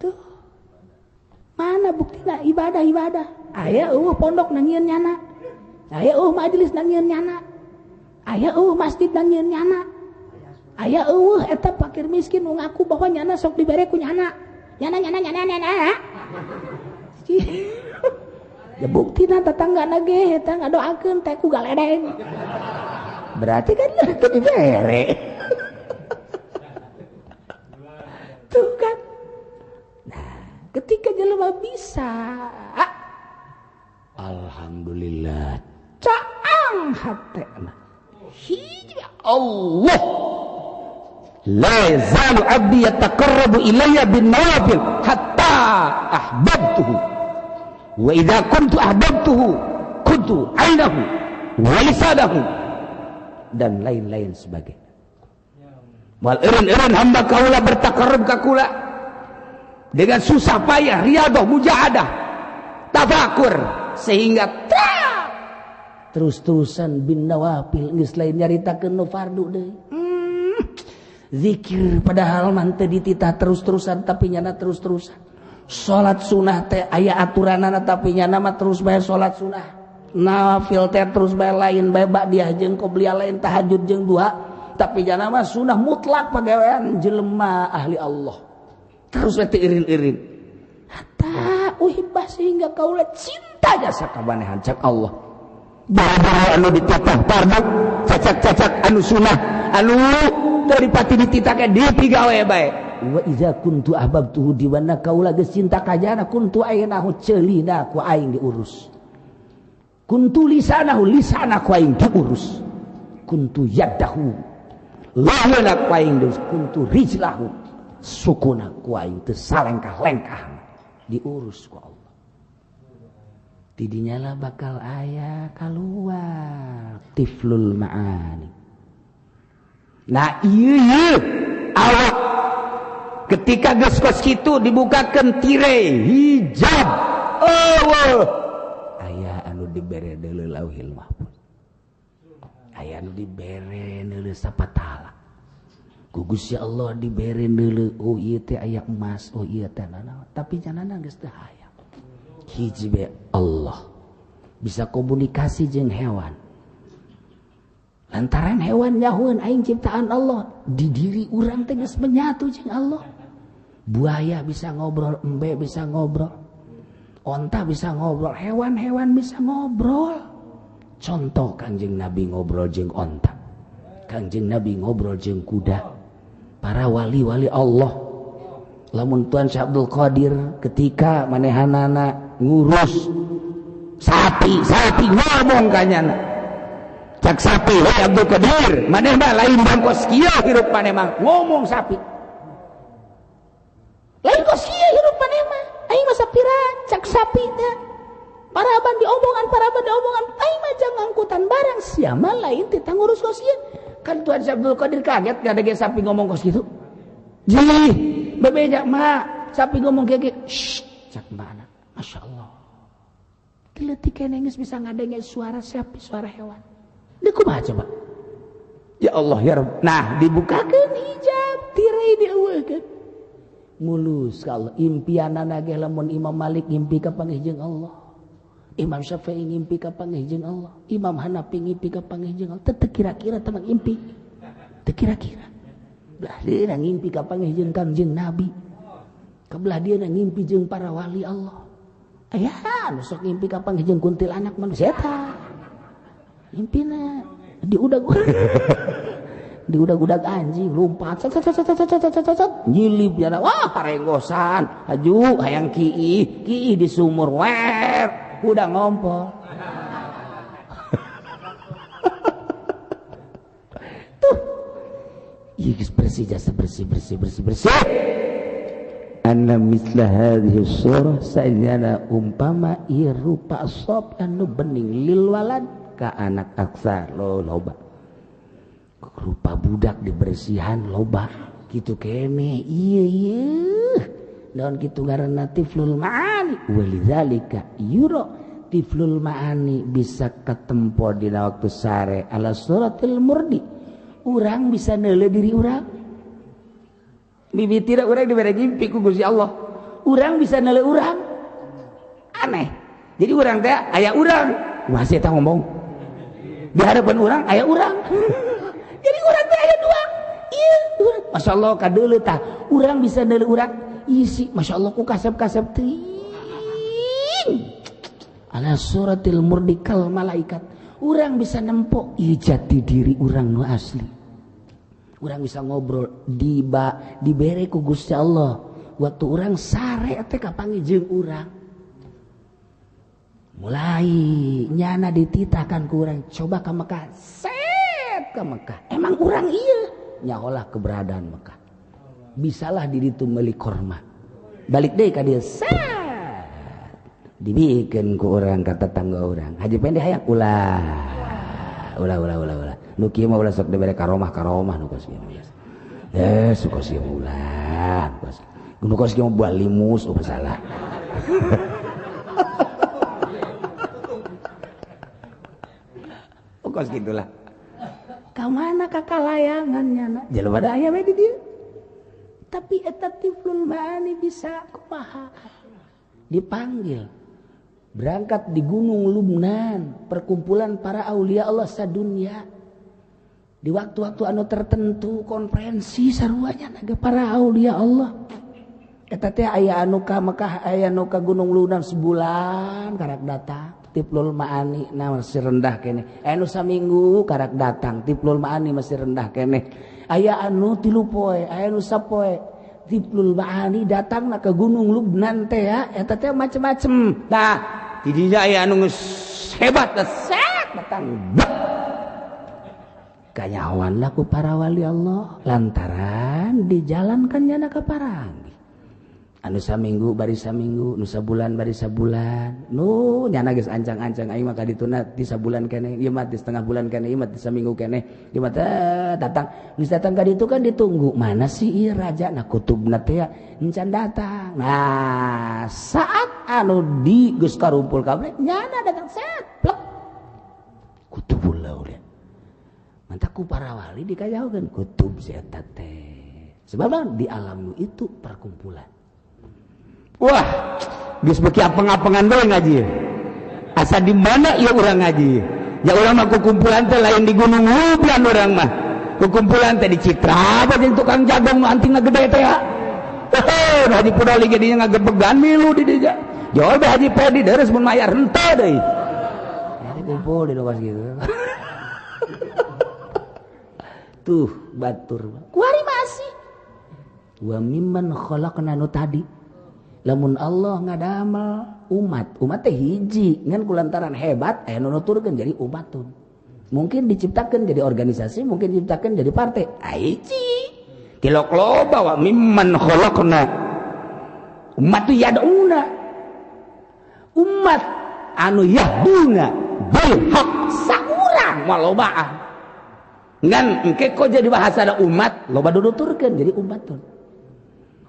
Tuh. Mana buktina ibadah? Aya pondok nangieun nyana, aya majelis nangieun nyana, aya masjid nangieun nyana, aya eta fakir miskin nu ngaku bahwa nyana sok dibere ku nyana. Ya buktina tetanggana ge eta ngadoakeun teh ku galedeng. Berarti kan teu dibere. Tuh kan. Nah, ketika jelema bisa alhamdulillah caang hatena hiji Allah la yazalu abdi yataqarrabu ilayya bin nawafil hatta ahbabtuhu wa idza kuntu ahbabtuhu kuntu ainahu wa lisanahu dan lain-lain sebagainya. Wal eureun hamba kaula bertakarrub ka kula dengan susah payah riyadhah mujahadah tafakur sehingga terus-terusan bin nawafil geus lain nyaritakeun nu fardu deui. Zikir padahal mah teu dititah terus-terusan tapi nyana terus-terusan. Salat sunah teh aya aturanana tapi nyana mah terus bae salat sunah. Nawafil teh terus bae lain bae ba'diyah jeung qobliyah lain tahajud jeung duha tapi nyana mah sunah mutlak pagawean jelema ahli Allah. Terus teh irin-irin. Hatta uhibbah sehingga kaula cinta jasa kabanehan cak Allah. bara-bara anu dititah fardu cacak-cacak anu sunah anu teu dipati dititah ke dipigawe bae wa iza kuntu ahbabtuhu diwana kaula geus cinta kajana kuntu ayeuna ceulina ku aing diurus kuntu lisanahu lisana ku aing diurus kuntu yadahu lahuna ku aing diurus kuntu rijlahu sukuna ku aing teu salengkah-lengkah diurus ku Allah tidinya lah bakal aya keluar tiflul ma'ani. Nah iya awak ketika geus kos kitu dibukakeun tirai hijab aya anu dibere deuleu lauhil mahfuz aya anu dibere deuleu sapatala ku Gusti Allah dibere deuleu oh ieu teh aya emas oh ieu teh nanaon tapi janana geus teu aya hiji be Allah bisa komunikasi jeung hewan lantaran hewan nyahueun aing ciptaan Allah di diri urang teh geus menyatu jeung Allah buaya bisa ngobrol embe bisa ngobrol onta bisa ngobrol hewan-hewan bisa ngobrol contoh Kangjeng Nabi ngobrol jeung onta Kangjeng Nabi ngobrol jeung kuda para wali-wali Allah lamun Tuan Syekh Abdul Qadir ketika manehanana ngurus sapi ngomong kanyana cak sapi we Abdul Qadir maneh mah lain bangkos kieu hirup maneh mah ngomong sapi lain kos kieu hirup maneh mah aing mah sapira cak sapi teh paraban diomongan aing mah jang angkutan barang sia mah lain teh ngurus kos kieu kan Tuan Syekh Abdul Qadir kaget gadege sapi ngomong kos kitu jih bebeja mak sapi ngomong kayak cak mana Masya Allah diletik kene geus bisa ngadenge suara sapi suara hewan dia kumaha coba ya Allah ya Rabb nah dibukakeun hijab tirai dieuwekeun mulus ka Allah impianana ge lamun Imam Malik ngimpi ka panggih jeung Allah Imam Syafi'i ngimpi ka panggih jeung Allah Imam Hanafi ngimpi ka panggih jeung Allah teu kira-kira teh ngimpi teu kira-kira belah dia ngimpi ka panggih jeung Kangjeng Nabi kabelah dia ngimpi jeung para wali Allah aya anu sok ngimpi ka panggih jeung kuntilanak manusia eta impina diudag anjing lompat nyilip jana wah harenggosan aju hayang kiih di sumur wer udah ngompol tuh iya bersih jasa bersih anna misla hadhihi surah sayyana umpama ieu rupa sop anu bening lil walad ka anak aksar loba rupa budak dibersihan loba kitu kene ieu naon kitu ngaranna tiflul ma'ani walidzalika yura tiflul ma'ani bisa katempo dina waktu sare ala suratil murdi urang bisa neuleuh diri urang mimiti urang dibere ngimpi ku Gusti Allah urang bisa neuleuh urang aneh jadi urang teh aya urang masih eta ngomong di hadapan urang aya urang jadi urang teh aya dua ieu urang masyaallah kadeuleu tah urang bisa neuleuh urang isi masyaallah ku kasep-kasep teuing ala suratil murdikal malaikat urang bisa nempo ieu jati diri urang nu asli urang bisa ngobrol dibere ku Gusti Allah waktu urang sare teh kapanggih jeung urang mulai nyana dititahkan ku urang coba ka Mekah set ka Mekah emang urang ieu nyaholah keberadaan Mekah bisalah diri tu meuli korma balik deui ka dieu set dibikeun ku urang ka tetangga urang haji pendek hayang ulah nu kieu mah ulah sok dibere karomah nu kos kieu yes kos kieu ulah nu kos kieu buah limus salah kos gitulah ka mana kakalayangannya na jelema da aya we di dieu tapi eta tiflul ma'ani bisa kumaha dipanggil berangkat di Gunung Lubnan perkumpulan para aulia Allah sadunya di waktu-waktu anu tertentu konferensi saruanya naga para aulia Allah eta teh aya anu ka Mekah aya anu ka Gunung Lubnan sebulan karek datang tiplul ma'ani masih rendah kene anu saminggu karak datang tiplul ma'ani masih rendah kene aya anu 3 poe aya anu 10 poe tiplul ma'ani datang ke Gunung Lubnan teh ya eta teh macem-macem nah di dinya aya anu hebat set datang kanyawan lah ku para wali Allah lantaran dijalankannya ka parangi anu saminggu bari saminggu nu sabulan bari sabulan nu nyana geus ancang-ancang aing mah kadituna di sabulan keneh ieu mah di setengah bulan keneh ieu mah di saminggu keneh ieu mah datang geus datang ka ditu kan ditunggu mana sih ieu raja na kutubna teh encan datang nah saat anu di geus karumpul kabeh nyana datang set plek kutubul laul mantap ku para wali dikajaokeun kutub zeta teh sebab di alam itu perkumpulan. Wah, geus beki apeng-apengan bae ngaji. Asa di mana ieu urang ngaji? Ya urang mah kukumpulan teh lain di Gunung Lubnan urang mah. Kukumpulan teh di Citra apa jeung tukang jagung nu antingna gede teh ya. Heh, Haji Pudali ge dinya ngagebegan milu di dinya. Jol be Haji Pedi deres mun mayar henteu deui. Jadi kumpul di lokasi kitu. Tuh batur. Kuari masih. Wa mimman khalaqna nu tadi. Lamun Allah ngadamel umat teh hiji ngan kulantaran hebat aya nu nuturkeun jadi umatun mungkin diciptakeun jadi organisasi mungkin diciptakeun jadi partai hiji tilok loba wa mimman khalaqna umat tu yaduna umat anu yahduna bil haq saurang malobaan ngan engke kok jadi bahasa ada umat loba nuturkeun jadi umatun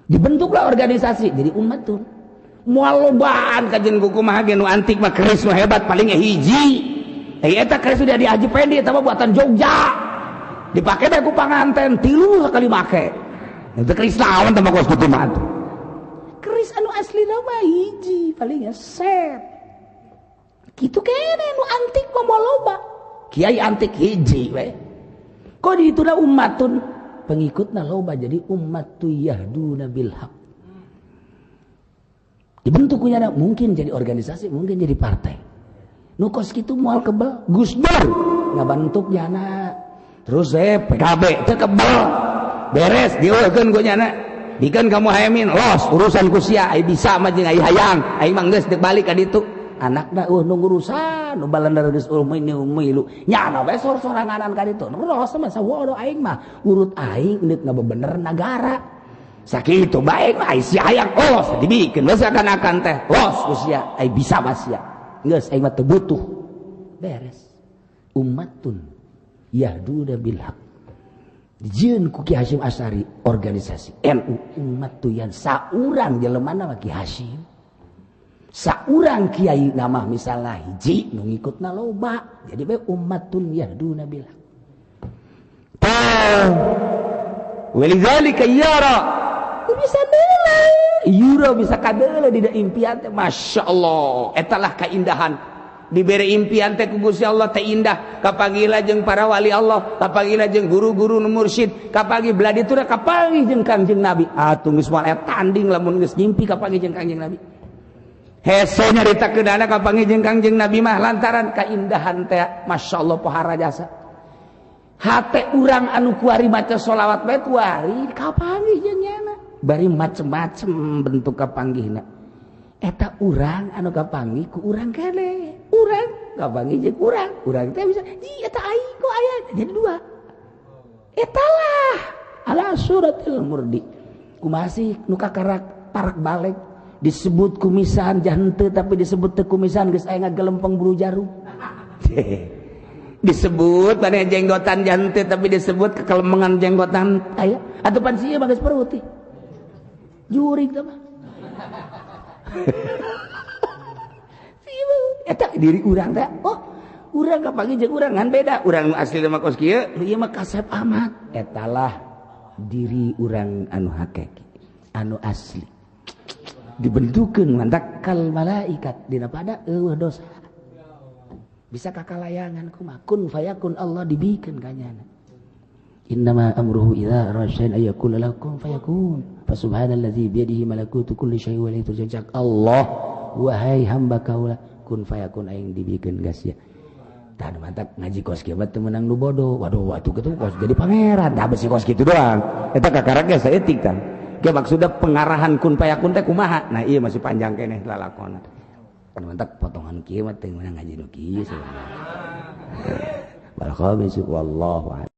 dibentuklah organisasi jadi umat tuh moal lobaan kajen kumaha ge nu antik mah keris nu hebat paling hiji eta keris sudah di Haji Pendi eta mah buatan Jogja dipake teh ku panganten 3 sekali make eta keris naon teh mah kos kitu mah keris anu aslina mah hiji paling set kitu kene nu antik mah moal loba kiai antik hiji we kok dituna umatun pengikutna loba jadi umat tu yahduna bil haq dibentuk kunyana mungkin jadi organisasi mungkin jadi partai nu kos kitu moal kebal Gus Dur ngabantuk nyana terus PKB teh kebal beres dieukeun ku nyana dikeun kamu hayamin los urusan ku sia ai bisa mah jeung ai hayang ai mah geus teu balik ka ditu anakna nu ngurusan nu balandar geus ummi lu nyana we soranganan ka ditu los mah sawodo aing mah urut aing neuk ngabebener nagara sakitu baik mah ai sia hayang los dibikeun geus akan teh los ku sia ai bisa mah sia geus aing mah teu butuh beres ummatun yahduna bil haq dijieun ku Ki Hasyim Asy'ari organisasi NU umat tu yan saurang jelemana mah Ki Hasyim saurang kiai nama misalnya hiji nu ngikutna loba jadi bae ummatun yahduna bil haq walidzalika yara bisa deuleu yura bisa kadeuleu dina impian teh masyaallah etalah keindahan dibere impian teh ku Gusti Allah teh indah kapangila jeung para wali Allah kapangila jeung guru-guru nu mursyid kapagi belah ditu kapagi jeung Kangjeng Nabi atuh geus moal tanding lamun geus ngimpi kapagi jeung Kangjeng Nabi hese nyaritakeunana kapanggi jeung Kangjeng Nabi mah lantaran keindahan teh masyaallah pohara jasa hate urang anu kuari maca sholawat bae kuari kapanggi jeung nyana bari macem-macem bentuk kapanggihna eta urang anu kapanggi ku urang keneh urang kapanggi jeung urang teh bisa eta aing kok aya jadi 2 etalah ala suratil murdi kumaha sih nu kakarak parak balik disebut kumisan jante tapi disebut teu kumisan geus aya ngagelempeng bulu jarum disebut mana jenggotan jante tapi disebut kekelemengan jenggotan aya atuh pan sieu mah geus pereuti jurig teh mah eta diri urang teh oh urang kapanggi jeung urang ngan beda urang asli mah kos kieu ieu mah kasep amat etalah diri urang anu hakiki anu asli dibentukeun mantakal malaikat dina pada eueuh dosa bisa kakalayangan kumaha kun fayakun Allah dibikeun kanyana innama amruhu idza arada syai'an ayyakula lahu kun fayakun fa subhanallazi bi yadihi malakutu kulli syai'in wa ilayhi turja'un Allah wahai hamba kaula kun fayakun aing dibikeun gas ya. Tah mantap ngaji kos kieu teh meunang nu bodoh. Waduh watu kitu kos jadi pangeran. Tah besi kos kitu doang. Eta kakara ge saeutik tah. Ge maksudna pengarahan kun fayakun teh kumaha? Nah ieu masih panjang keneh lalakonna. Mantap potongan kieu mah teh meunang ngaji nu kieu sebenarnya. Barakallahu wallahu a'lam.